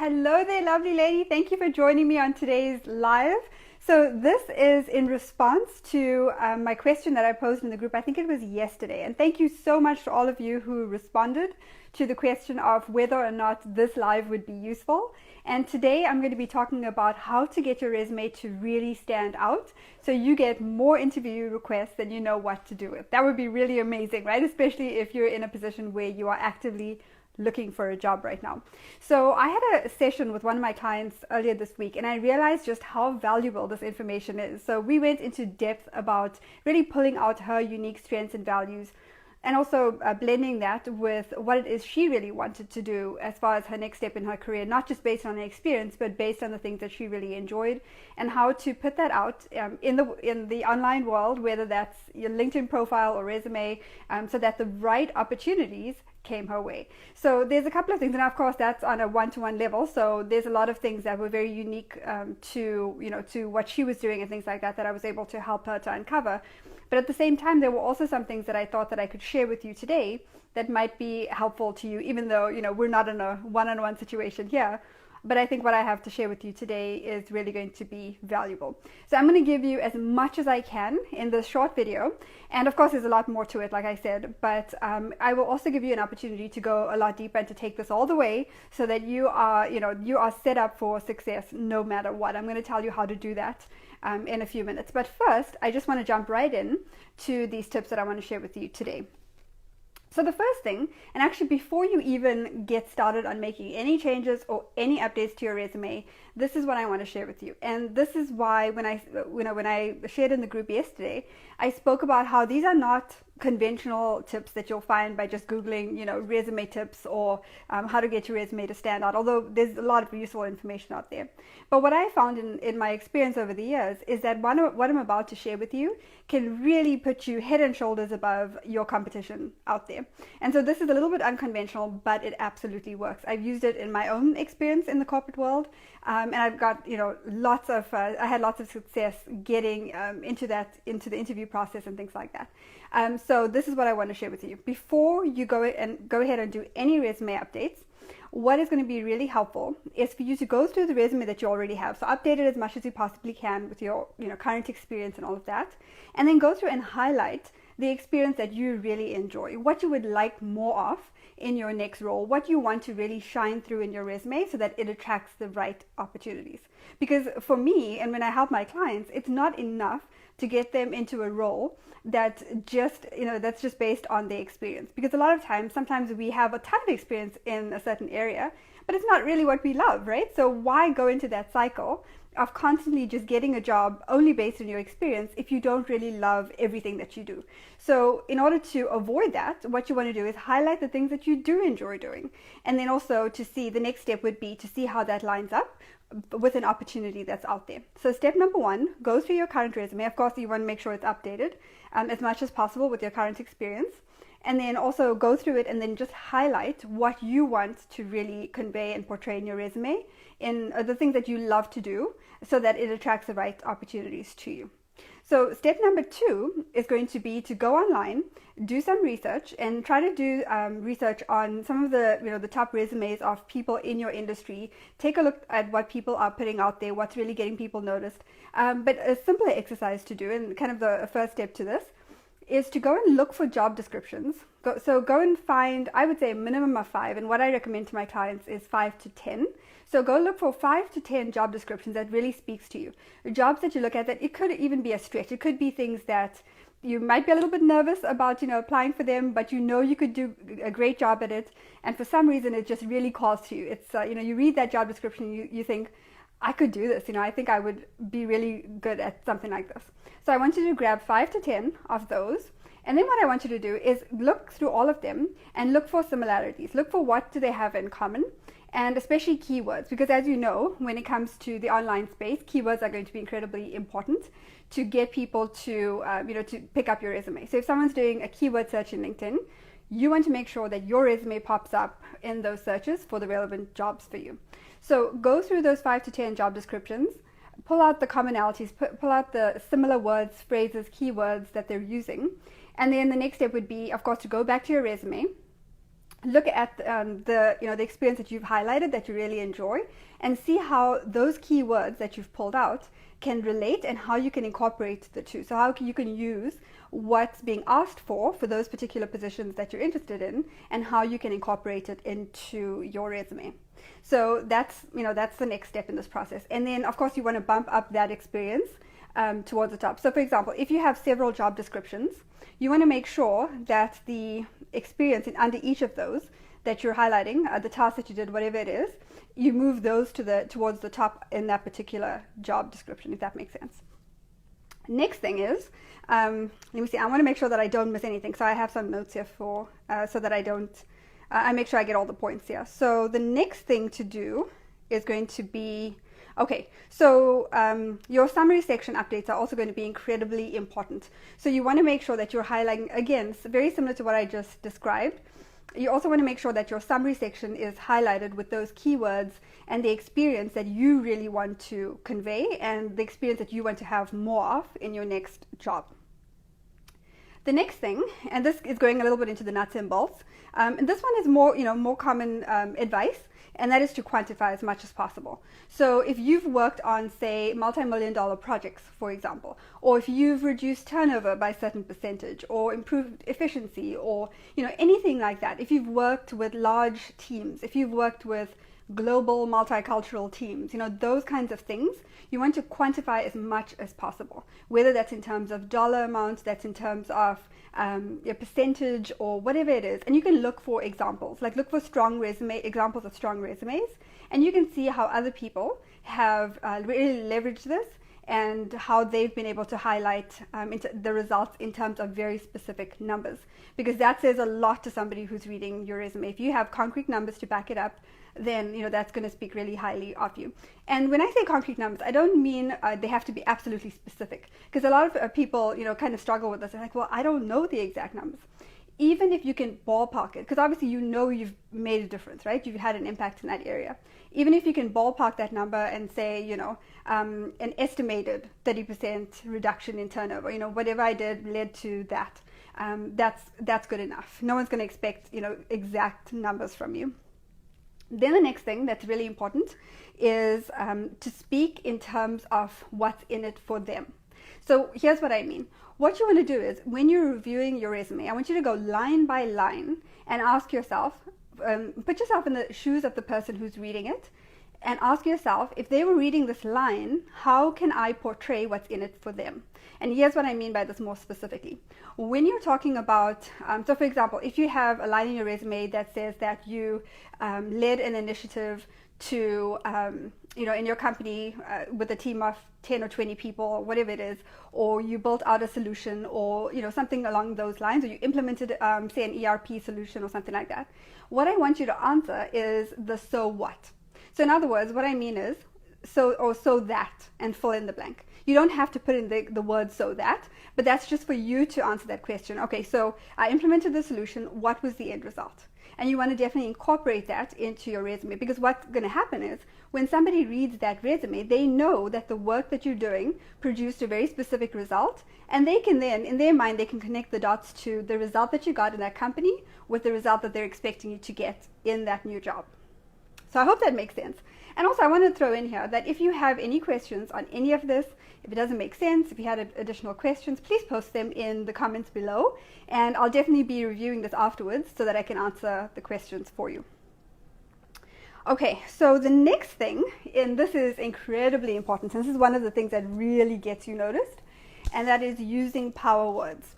Hello there, lovely lady. Thank you for joining me on today's live. So this is in response to my question that I posed in the group. I think it was yesterday. And thank you so much to all of you who responded to the question of whether or not this live would be useful. And today I'm going to be talking about how to get your resume to really stand out so you get more interview requests than you know what to do with. That would be really amazing, right? Especially if you're in a position where you are actively looking for a job right now. So I had a session with one of my clients earlier this week, and I realized just how valuable this information is. So we went into depth about really pulling out her unique strengths and values, and also blending that with what it is she really wanted to do as far as her next step in her career, not just based on her experience, but based on the things that she really enjoyed, and how to put that out in the online world, whether that's your LinkedIn profile or resume, so that the right opportunities came her way. So there's a couple of things, and of course that's on a one-to-one level. So there's a lot of things that were very unique to what she was doing and things like that I was able to help her to uncover. But at the same time, there were also some things that I thought that I could share with you today that might be helpful to you, even though we're not in a one-on-one situation here. But I think what I have to share with you today is really going to be valuable. So I'm going to give you as much as I can in this short video. And of course, there's a lot more to it, like I said. But I will also give you an opportunity to go a lot deeper and to take this all the way so that you are set up for success no matter what. I'm going to tell you how to do that in a few minutes. But first, I just want to jump right in to these tips that I want to share with you today. So the first thing, and actually before you even get started on making any changes or any updates to your resume, this is what I want to share with you. And this is why when I shared in the group yesterday, I spoke about how these are not conventional tips that you'll find by just Googling, resume tips or how to get your resume to stand out, although there's a lot of useful information out there. But what I found in my experience over the years is that what I'm about to share with you can really put you head and shoulders above your competition out there. And so this is a little bit unconventional, but it absolutely works. I've used it in my own experience in the corporate world, and I've got I had lots of success getting into the interview process and things like that. So this is what I want to share with you. Before you go ahead and do any resume updates, what is going to be really helpful is for you to go through the resume that you already have. So update it as much as you possibly can with your current experience and all of that. And then go through and highlight the experience that you really enjoy, what you would like more of in your next role, what you want to really shine through in your resume so that it attracts the right opportunities. Because for me, and when I help my clients, it's not enough to get them into a role that's just based on their experience. Because a lot of times, sometimes we have a ton of experience in a certain area, but it's not really what we love, right? So why go into that cycle of constantly just getting a job only based on your experience if you don't really love everything that you do? So in order to avoid that, what you want to do is highlight the things that you do enjoy doing. And then also to see, the next step would be to see how that lines up with an opportunity that's out there. So step number one, go through your current resume. Of course, you want to make sure it's updated as much as possible with your current experience. And then also go through it and then just highlight what you want to really convey and portray in your resume, in the things that you love to do, so that it attracts the right opportunities to you. So step number two is going to be to go online, do some research, and try to do research on some of the top resumes of people in your industry. Take a look at what people are putting out there, what's really getting people noticed. But a simpler exercise to do, and kind of the first step to this, is to go and look for job descriptions. Go and find, I would say, a minimum of 5, and what I recommend to my clients is 5 to 10. So go look for 5 to 10 job descriptions that really speaks to you. Jobs that you look at that it could even be a stretch. It could be things that you might be a little bit nervous about, applying for them, but you could do a great job at it, and for some reason it just really calls to you. It's you read that job description, you think, I could do this. I think I would be really good at something like this. So I want you to grab 5 to 10 of those. And then what I want you to do is look through all of them and look for similarities. Look for what do they have in common, and especially keywords. Because as you know, when it comes to the online space, keywords are going to be incredibly important to get people to pick up your resume. So if someone's doing a keyword search in LinkedIn, you want to make sure that your resume pops up in those searches for the relevant jobs for you. So go through those 5 to 10 job descriptions, pull out the commonalities, pull out the similar words, phrases, keywords that they're using. And then the next step would be, of course, to go back to your resume look at the experience that you've highlighted that you really enjoy, and see how those keywords that you've pulled out can relate and how you can incorporate the two. So how you can use what's being asked for those particular positions that you're interested in, and how you can incorporate it into your resume. So that's the next step in this process. And then of course you want to bump up that experience towards the top. So for example, if you have several job descriptions, you want to make sure that the experience under each of those that you're highlighting, the task that you did, whatever it is, you move those towards the top in that particular job description, if that makes sense. Next thing is, let me see, I want to make sure that I don't miss anything. So I have some notes here so that I make sure I get all the points here. So the next thing to do is going to be, okay, so your summary section updates are also going to be incredibly important. So you want to make sure that you're highlighting, again, very similar to what I just described. You also want to make sure that your summary section is highlighted with those keywords and the experience that you really want to convey, and the experience that you want to have more of in your next job. The next thing, and this is going a little bit into the nuts and bolts, and this one is more common advice, and that is to quantify as much as possible. So if you've worked on, say, multi-million-dollar projects, for example, or if you've reduced turnover by a certain percentage, or improved efficiency, or anything like that, if you've worked with large teams, if you've worked with global multicultural teams, those kinds of things, you want to quantify as much as possible, whether that's in terms of dollar amount, that's in terms of your percentage, or whatever it is. And you can look for examples, like look for examples of strong resumes, and you can see how other people have really leveraged this and how they've been able to highlight the results in terms of very specific numbers, because that says a lot to somebody who's reading your resume. If you have concrete numbers to back it up, then that's going to speak really highly of you. And when I say concrete numbers, I don't mean they have to be absolutely specific, because a lot of people kind of struggle with this. They're like, well, I don't know the exact numbers. Even if you can ballpark it, because obviously you've made a difference, right? You've had an impact in that area. Even if you can ballpark that number and say, an estimated 30% reduction in turnover, whatever I did led to that, that's good enough. No one's going to expect, exact numbers from you. Then the next thing that's really important is to speak in terms of what's in it for them. So here's what I mean. What you want to do is, when you're reviewing your resume, I want you to go line by line and ask yourself, put yourself in the shoes of the person who's reading it, and ask yourself, if they were reading this line, how can I portray what's in it for them? And here's what I mean by this more specifically. When you're talking about, so for example, if you have a line in your resume that says that you led an initiative to, in your company with a team of 10 or 20 people, or whatever it is, or you built out a solution, or something along those lines, or you implemented, say, an ERP solution or something like that, what I want you to answer is the so what. So in other words, what I mean is so that, and fill in the blank. You don't have to put in the word so that, but that's just for you to answer that question. Okay, so I implemented the solution. What was the end result? And you want to definitely incorporate that into your resume, because what's going to happen is, when somebody reads that resume, they know that the work that you're doing produced a very specific result, and they can then, in their mind, they can connect the dots to the result that you got in that company with the result that they're expecting you to get in that new job. So I hope that makes sense. And also I want to throw in here that if you have any questions on any of this, if it doesn't make sense, if you had additional questions, please post them in the comments below, and I'll definitely be reviewing this afterwards so that I can answer the questions for you. Okay, so the next thing, and this is incredibly important, and this is one of the things that really gets you noticed, and that is using power words.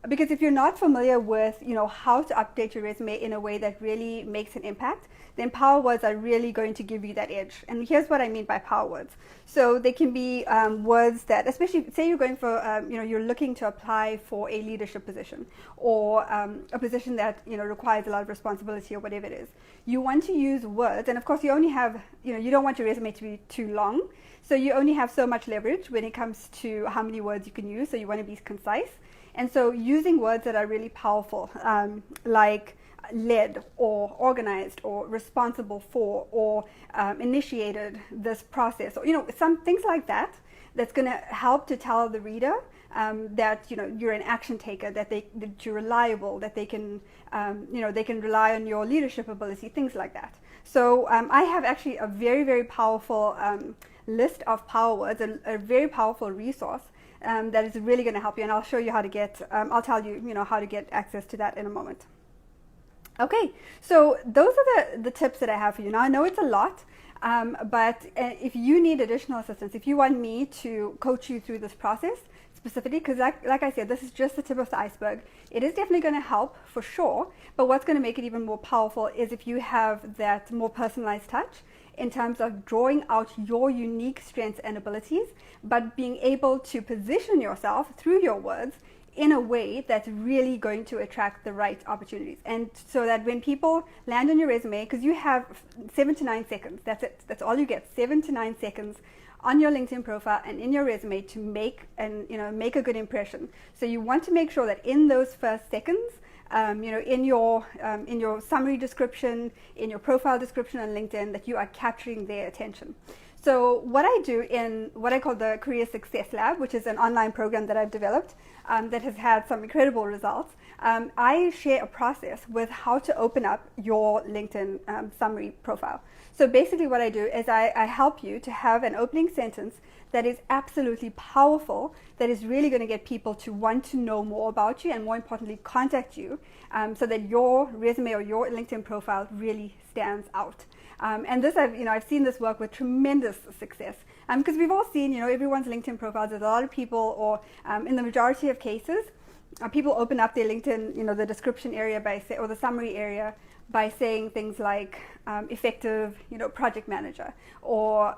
Because if you're not familiar with, how to update your resume in a way that really makes an impact, then power words are really going to give you that edge. And here's what I mean by power words. So they can be words that, especially say you're going for, you're looking to apply for a leadership position, or a position that, requires a lot of responsibility, or whatever it is. You want to use words, and of course you only have, you don't want your resume to be too long. So you only have so much leverage when it comes to how many words you can use. So you want to be concise. And so using words that are really powerful, like led, or organized, or responsible for, or initiated this process, or some things like that, that's going to help to tell the reader that you're an action taker, that you're reliable, that they can they can rely on your leadership ability, things like that. So I have actually a very, very powerful list of power words, a very powerful resource that is really going to help you, and I'll show you how to get I'll tell you how to get access to that in a moment. Okay, so those are the tips that I have for you. Now, I know it's a lot, but if you need additional assistance, if you want me to coach you through this process specifically, because like I said, this is just the tip of the iceberg, it is definitely going to help for sure, but what's going to make it even more powerful is if you have that more personalized touch in terms of drawing out your unique strengths and abilities, but being able to position yourself through your words in a way that's really going to attract the right opportunities. And so that when people land on your resume, because you have 7 to 9 seconds, that's it, that's all you get, 7 to 9 seconds on your LinkedIn profile and in your resume to make a good impression. So you want to make sure that in those first seconds, in your summary description, in your profile description on LinkedIn, that you are capturing their attention. So what I do in what I call the Career Success Lab, which is an online program that I've developed that has had some incredible results, I share a process with how to open up your LinkedIn summary profile. So basically what I do is I help you to have an opening sentence that is absolutely powerful, that is really going to get people to want to know more about you and, more importantly, contact you, so that your resume or your LinkedIn profile really stands out. And this, I've seen this work with tremendous success, because we've all seen, everyone's LinkedIn profiles. There's a lot of people, or in the majority of cases, people open up their LinkedIn, the description area or the summary area by saying things like effective, project manager, or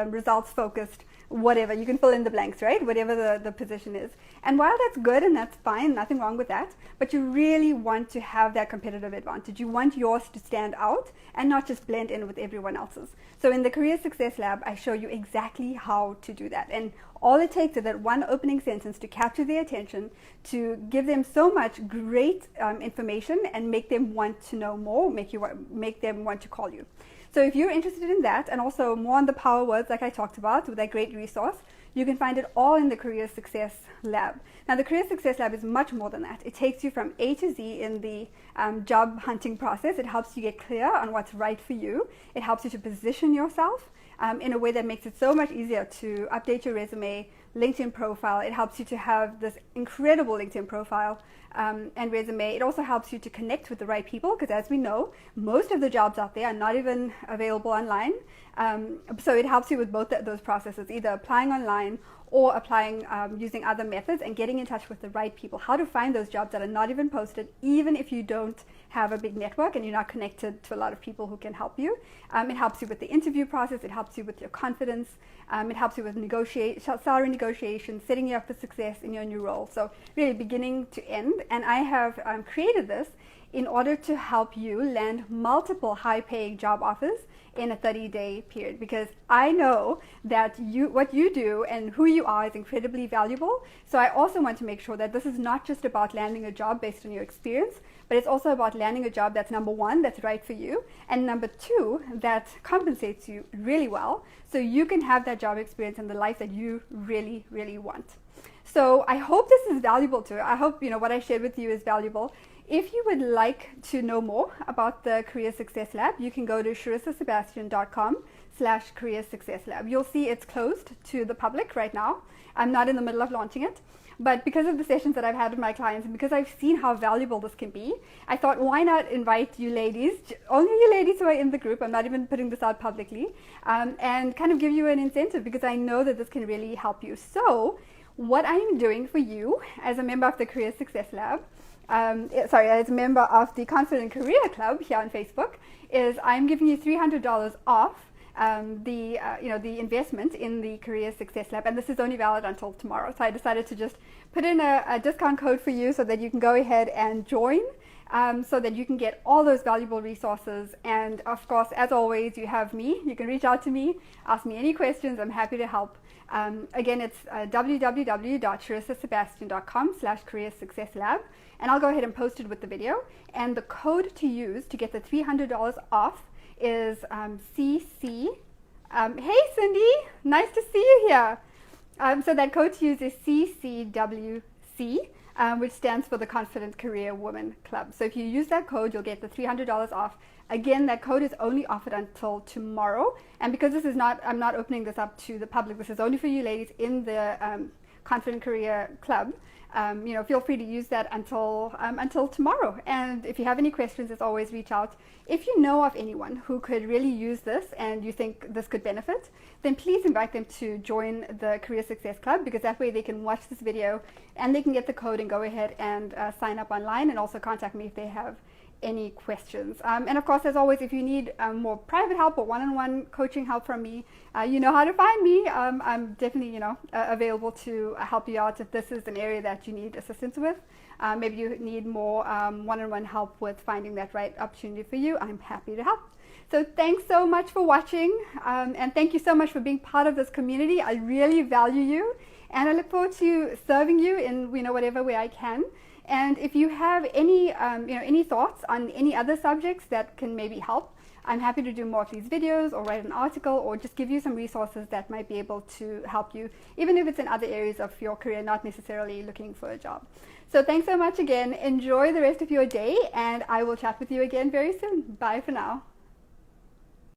results focused, whatever. You can fill in the blanks, right? Whatever the position is. And while that's good and that's fine, nothing wrong with that, but you really want to have that competitive advantage. You want yours to stand out and not just blend in with everyone else's. So in the Career Success Lab, I show you exactly how to do that. And all it takes is that one opening sentence to capture their attention, to give them so much great information and make them want to know more, make them want to call you. So if you're interested in that, and also more on the power words like I talked about with that great resource, you can find it all in the Career Success Lab. Now, the Career Success Lab is much more than that. It takes you from A to Z in the job hunting process. It helps you get clear on what's right for you. It helps you to position yourself in a way that makes it so much easier to update your resume, LinkedIn profile. It helps you to have this incredible LinkedIn profile and resume. It also helps you to connect with the right people, because as we know, most of the jobs out there are not even available online. So it helps you with both those processes, either applying online or applying using other methods and getting in touch with the right people. How to find those jobs that are not even posted, even if you don't have a big network and you're not connected to a lot of people who can help you. It helps you with the interview process. It helps you with your confidence. It helps you with salary negotiations, setting you up for success in your new role. So really beginning to end. And I have created this in order to help you land multiple high-paying job offers in a 30-day period, because I know that what you do and who you are is incredibly valuable. So I also want to make sure that this is not just about landing a job based on your experience, but it's also about landing a job that's, number one, that's right for you, and number two, that compensates you really well, so you can have that job experience and the life that you really, really want. So I hope this is valuable to you. I hope what I shared with you is valuable. If you would like to know more about the Career Success Lab, you can go to sharissasebastian.com/Career Success Lab. You'll see it's closed to the public right now. I'm not in the middle of launching it, but because of the sessions that I've had with my clients and because I've seen how valuable this can be, I thought, why not invite you ladies, only you ladies who are in the group, I'm not even putting this out publicly, and kind of give you an incentive, because I know that this can really help you. So what I'm doing for you as a member of the Career Success Lab, as a member of the Confident Career Club here on Facebook, is I'm giving you $300 off the investment in the Career Success Lab, and this is only valid until tomorrow. So I decided to just put in a discount code for you so that you can go ahead and join, so that you can get all those valuable resources. And of course, as always, you have me. You can reach out to me, ask me any questions. I'm happy to help. Again, it's www.sharissasebastian.com/Career Success Lab. And I'll go ahead and post it with the video. And the code to use to get the $300 off is CC. Hey, Cindy, nice to see you here. So that code to use is CCWC, which stands for the Confident Career Woman Club. So if you use that code, you'll get the $300 off. Again, that code is only offered until tomorrow. And because this is not, I'm not opening this up to the public, this is only for you ladies in the Confident Career Club. Feel free to use that until tomorrow. And if you have any questions, as always, reach out. If you know of anyone who could really use this and you think this could benefit, then please invite them to join the Career Success Club, because that way they can watch this video and they can get the code and go ahead and sign up online, and also contact me if they have any questions. And of course, as always, if you need more private help or one-on-one coaching help from me, you know how to find me. I'm definitely, available to help you out if this is an area that you need assistance with. Maybe you need more one-on-one help with finding that right opportunity for you. I'm happy to help. So thanks so much for watching, and thank you so much for being part of this community. I really value you, and I look forward to serving you in whatever way I can. And if you have any any thoughts on any other subjects that can maybe help, I'm happy to do more of these videos or write an article or just give you some resources that might be able to help you, even if it's in other areas of your career, not necessarily looking for a job. So thanks so much again. Enjoy the rest of your day, and I will chat with you again very soon. Bye for now.